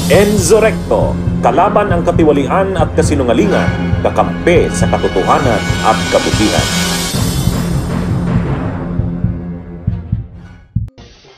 Enzo Recto, kalaban ang katiwalian at kasinungalingan, kakampi sa katotohanan at kabutihan.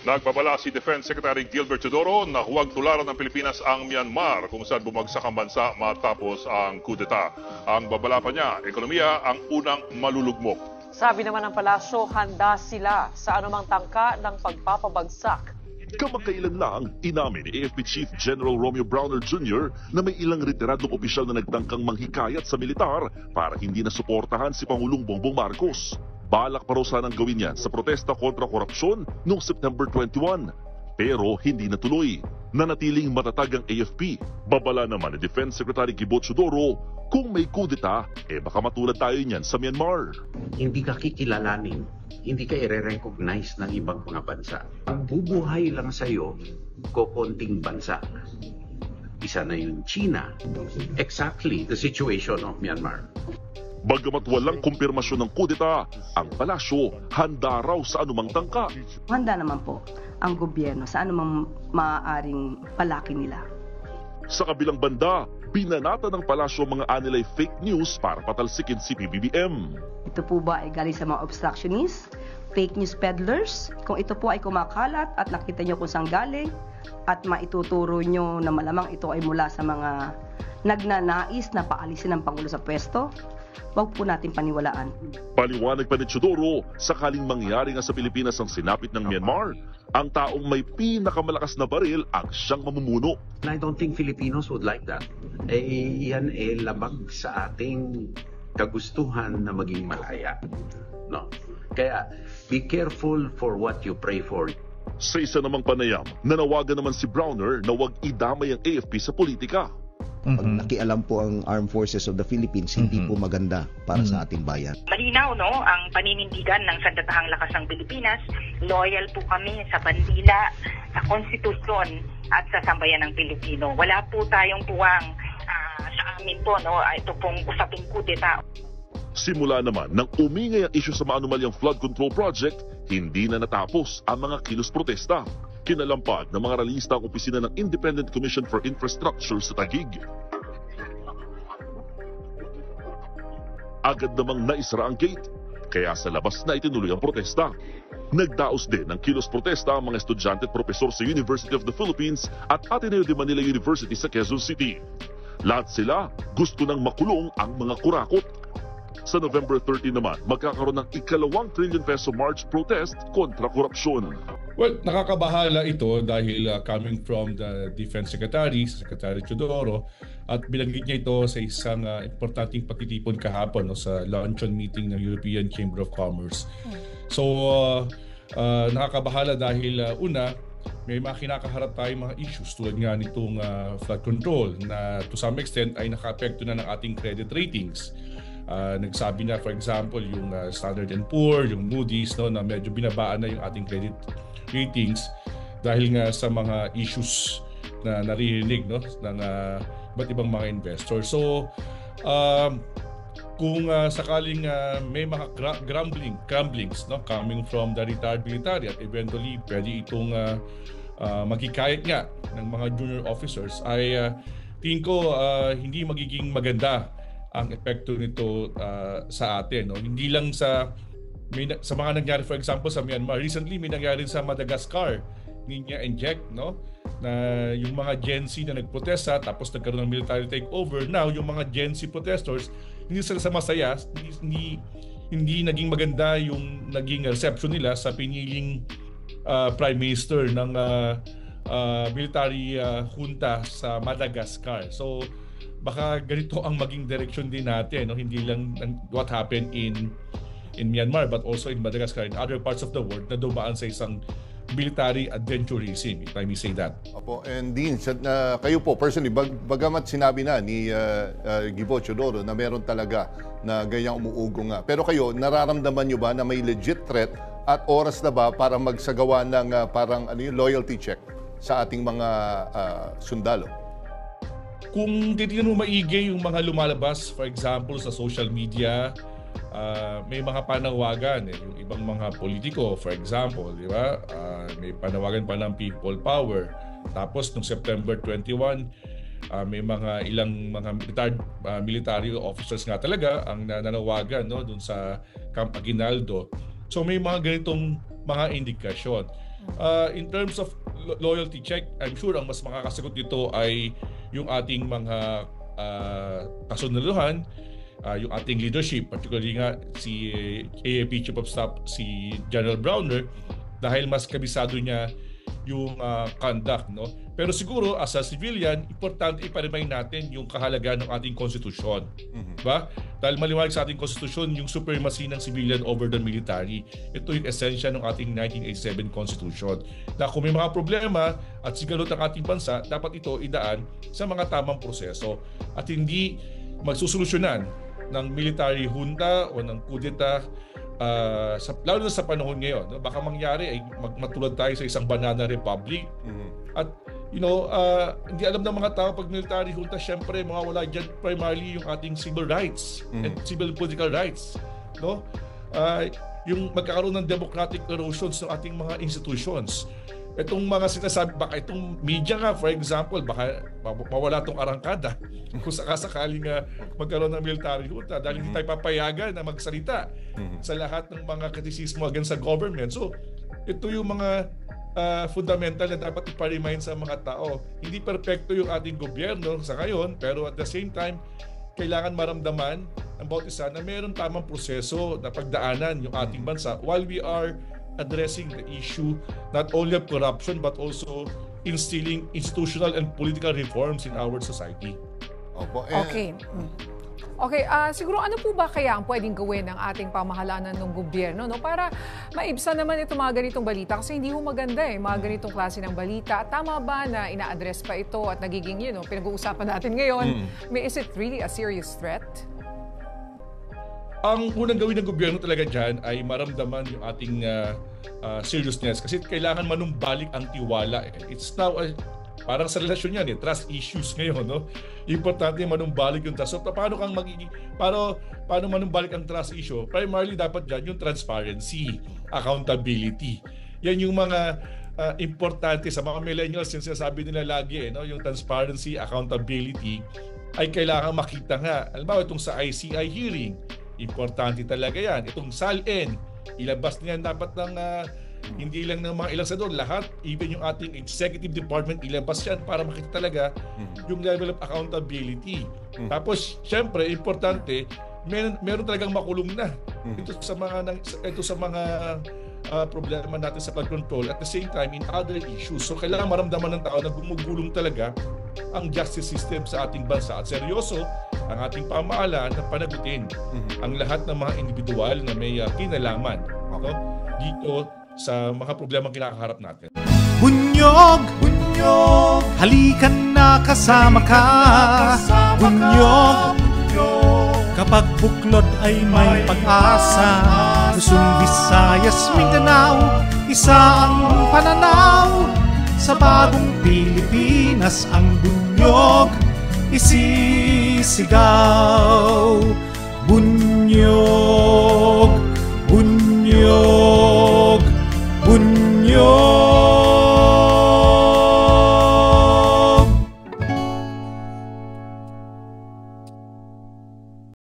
Nagbabala si Defense Secretary Gilbert Teodoro na huwag tularan ng Pilipinas ang Myanmar kung saan bumagsak ang bansa matapos ang kudeta. Ang babala pa niya, ekonomiya ang unang malulugmok. Sabi naman ng palasyo, handa sila sa anumang tangka ng pagpapabagsak. Kamakailan lang, inamin ni AFP Chief General Romeo Browner Jr. na may ilang retiradong opisyal na nagtangkang manghikayat sa militar para hindi na suportahan si Pangulong Bongbong Marcos. Balak pa raw sanang gawin yan sa protesta kontra korupsyon noong September 21. Pero hindi natuloy. Nanatiling matatag ang AFP. Babala naman ni Defense Secretary Gilbert Teodoro, kung may kudeta, baka matulad tayo niyan sa Myanmar. Hindi ka kikilalanin, hindi ka i-recognize ng ibang mga bansa. Ang bubuhay lang sa iyo, kokonting bansa. Isa na yung China. Exactly the situation of Myanmar. Bagamat walang kumpirmasyon ng kudeta, ang palasyo handa raw sa anumang tangka. Handa naman po ang gobyerno sa anumang maaaring palaki nila. Sa kabilang banda, binanata ng palasyo mga anilay fake news para patalsikin si PBBM. Ito po ba ay galing sa mga obstructionists, fake news peddlers? Kung ito po ay kumakalat at nakita nyo kung saan galing at maituturo nyo na malamang ito ay mula sa mga nagnanais na paalisin ng Pangulo sa pwesto, huwag po natin paniwalaan. Paliwanag pa ni Teodoro, sakaling mangyari nga sa Pilipinas ang sinapit ng Myanmar, ang taong may pinakamalakas na baril ang siyang mamumuno. And I don't think Filipinos would like that. Yan labag sa ating kagustuhan na maging malaya. No? Kaya, be careful for what you pray for. Sa isa namang panayam, nanawagan naman si Browner na huwag idamay ang AFP sa politika. Pag nakialam po ang Armed Forces of the Philippines, hindi po maganda para sa ating bayan. Malinaw, no, ang paninindigan ng Sandatahang Lakas ng Pilipinas. Loyal po kami sa bandila, sa konstitusyon at sa sambayan ng Pilipino. Wala po tayong puwang sa amin po, no, ito pong usaping kudeta. Simula naman nang umingay ang isyu sa maanumalyang flood control project, hindi na natapos ang mga kilos protesta. Kinalampag ng mga ralista ang opisina ng Independent Commission for Infrastructure sa Taguig. Agad namang naisara ang gate, kaya sa labas na itinuloy ang protesta. Nagdaos din ng kilos protesta ang mga estudyante at propesor sa University of the Philippines at Ateneo de Manila University sa Quezon City. Lahat sila gusto nang makulong ang mga kurakot. Sa November 30 naman, magkakaroon ng ika-2 trillion peso march protest kontra korupsyon. Well, nakakabahala ito dahil coming from the Defense Secretary, Secretary Teodoro, at binanggit niya ito sa isang importanteng pagtitipon kahapon sa luncheon meeting ng European Chamber of Commerce. So, nakakabahala dahil una, may mga kinakaharap tayong mga issues tulad nga nitong flood control na to some extent ay naka-apekto na ng ating credit ratings. Nagsabi na, for example, yung Standard & Poor, yung Moody's, no, na medyo binabaan na yung ating credit ratings dahil nga sa mga issues na naririnig, no, ng iba't ibang mga investors. So, kung sakaling may mga grumblings, no, coming from the retired military at eventually pwede itong magkikayat nga ng mga junior officers, ay tingin ko hindi magiging maganda ang epekto nito sa atin, no? Hindi lang sa mga nangyari, for example, sa Myanmar. Recently may nangyari sa Madagascar, Ninya Inject, no, na yung mga Gen Z na nagprotesta tapos nagkaroon ng military takeover. Now yung mga Gen Z protesters, hindi sila sa masaya, hindi naging maganda yung naging reception nila sa piniling prime minister ng military junta sa Madagascar. So baka ganito ang maging direction din natin, no? Hindi lang what happened in Myanmar but also in Madagascar and other parts of the world na dumaan sa isang military adventurism, if I may say that. Opo, and Dean, kayo po personally, bagamat sinabi na ni Gilbert Teodoro na meron talaga na ganyang umuugo nga, pero kayo, nararamdaman nyo ba na may legit threat at oras na ba para magsagawa ng parang loyalty check sa ating mga sundalo? Kung titignan mo maigi yung mga lumalabas, for example, sa social media, may mga panawagan, yung ibang mga politiko, for example, di ba? May panawagan pa ng people power Tapos noong September 21, may mga ilang mga military officers nga talaga ang nanawagan, no, dun sa Camp Aguinaldo. So may mga ganitong mga indikasyon. In terms of loyalty check, I'm sure ang mas makakasagot dito ay yung ating mga kasundaluhan, yung ating leadership, particularly nga si AFP Chief of Staff, si General Browner, dahil mas kabisado niya yung conduct, no? Pero siguro as a civilian, importante ipa-remind natin yung kahalagahan ng ating konstitusyon. Diba? Dahil maliwanag sa ating konstitusyon yung supremacy ng civilian over the military. Ito yung esensya ng ating 1987 Constitution. Na kung may mga problema at sigalot ang ating bansa, dapat ito idaan sa mga tamang proseso at hindi magsusolusyonan ng military junta o ng kudeta, lalo na sa panahon ngayon. No? Baka mangyari ay matulad tayo sa isang banana republic. At hindi alam ng mga tao pag military junta, syempre mawawala dyan primarily yung ating civil rights and civil political rights. No? Yung magkakaroon ng democratic erosions ng ating mga institutions. Itong mga sinasabi, baka itong media nga, for example, baka mawala itong arangkada kung sakasakaling magkaroon ng military junta dahil hindi tayo papayagan na magsalita sa lahat ng mga kritisismo against sa government. So, ito yung mga fundamental na dapat ipa-remind sa mga tao. Hindi perfecto yung ating gobyerno sa ngayon, pero at the same time, kailangan maramdaman ang bawat isa na mayroon tamang proseso na pagdaanan yung ating bansa while we are addressing the issue not only of corruption but also instilling institutional and political reforms in our society. Okay. Okay, siguro ano po ba kaya ang pwedeng gawin ng ating pamahalaan ng gobyerno, no, para maibsan naman itong mga ganitong balita? Kasi hindi ho maganda mga ganitong klase ng balita. Tama ba na ina-address pa ito at nagiging pinag-uusapan natin ngayon? Is it really a serious threat? Ang unang gawin ng gobyerno talaga dyan ay maramdaman yung ating seriousness kasi kailangan manumbalik ang tiwala. It's now parang sa relasyon yan, trust issues ngayon, no? Importante manumbalik yung trust. So paano manumbalik ang trust issue? Primarily dapat dyan yung transparency, accountability. Yan yung mga importante sa mga millennials, yung sinasabi nila lagi, no? Yung transparency, accountability ay kailangan makita nga. Alam mo, itong sa ICI hearing, importante talaga yan. Itong SALN, ilabas niyan dapat ng hindi lang ng mga ilang senador, lahat, even yung ating executive department, ilabas yan para makita talaga yung level of accountability. Tapos, syempre, importante, meron talagang makulong na ito sa mga problema natin sa flood control. At the same time, in other issues. So, kailangan maramdaman ng tao na gumugulong talaga ang justice system sa ating bansa. At seryoso, ang ating pamahalaan na panagutin ang lahat ng mga individual na may kinalaman dito sa mga problemang kinakaharap natin. Bunyog! Bunyog! Halikan na kasama ka! Bunyog! Kapag buklod ay may pag-asa, Luzon, Visayas, Mindanao, isa ang pananaw. Sa bagong Pilipinas ang bunyog isisigaw. Bunyog!